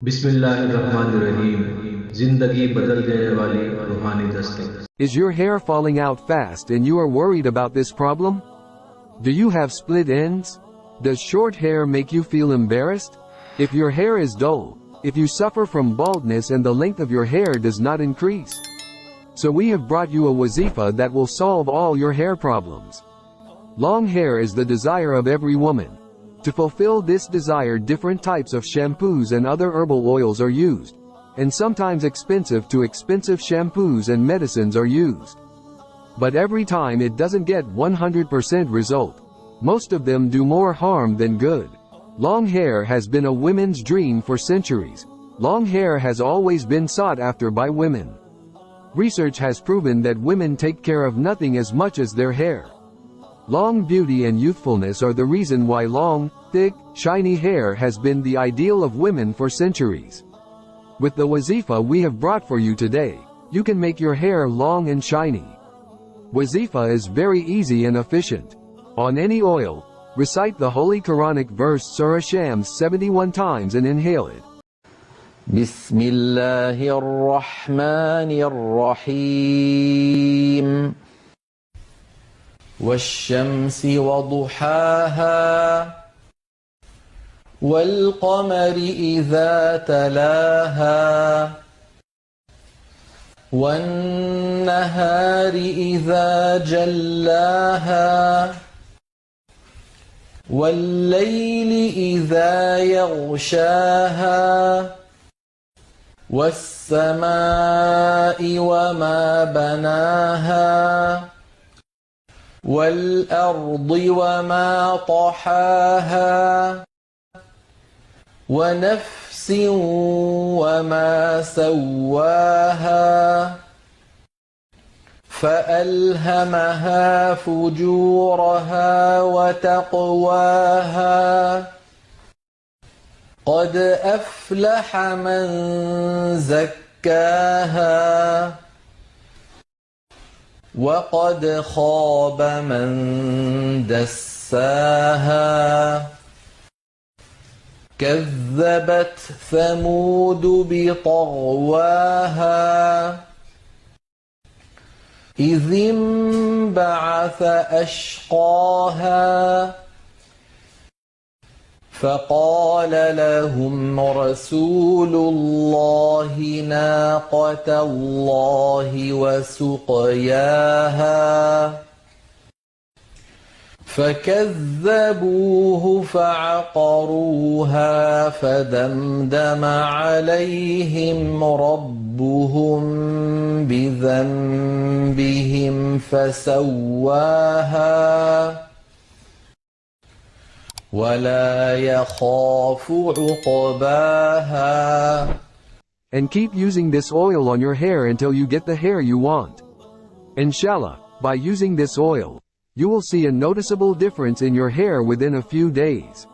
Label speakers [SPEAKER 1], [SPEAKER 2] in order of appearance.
[SPEAKER 1] बिस्मिल्लाहिर्रहमानिर्रहीम। जिंदगी बदल देने वाली रूहानी Dastak.
[SPEAKER 2] Is your hair falling out fast and you are worried about this problem? Do you have split ends? Does short hair make you feel embarrassed? If your hair is dull, if you suffer from baldness and the length of your hair does not increase, so we have brought you a wazifa that will solve all your hair problems. Long hair is the desire of every woman. To fulfill this desire, different types of shampoos and other herbal oils are used, and sometimes expensive shampoos and medicines are used. But every time it doesn't get 100% result. Most of them do more harm than good. Long hair has been a women's dream for centuries. Long hair has always been sought after by women. Research has proven that women take care of nothing as much as their hair. Long beauty and youthfulness are the reason why long, thick, shiny hair has been the ideal of women for centuries. With the wazifa we have brought for you today, you can make your hair long and shiny. Wazifa is very easy and efficient. On any oil, recite the holy Quranic verse Surah Shams 71 times and inhale it.
[SPEAKER 3] Bismillahirrahmanirrahim. والشمس وضحاها والقمر إذا تلاها والنهار إذا جلاها والليل إذا يغشاها والسماء وما بناها والأرض وما طحاها ونفس وما سواها فألهمها فجورها وتقواها قد أفلح من زكاها وقد خاب من دساها كذبت ثمود بطغواها إذ انبعث أشقاها فقال لهم رسول الله ناقة الله وسقياها فكذبوه فعقروها فدمدم عليهم ربهم بذنبهم فسواها ولا يخاف عقباها.
[SPEAKER 2] And keep using this oil on your hair until you get the hair you want. Inshallah, by using this oil, you will see a noticeable difference in your hair within a few days.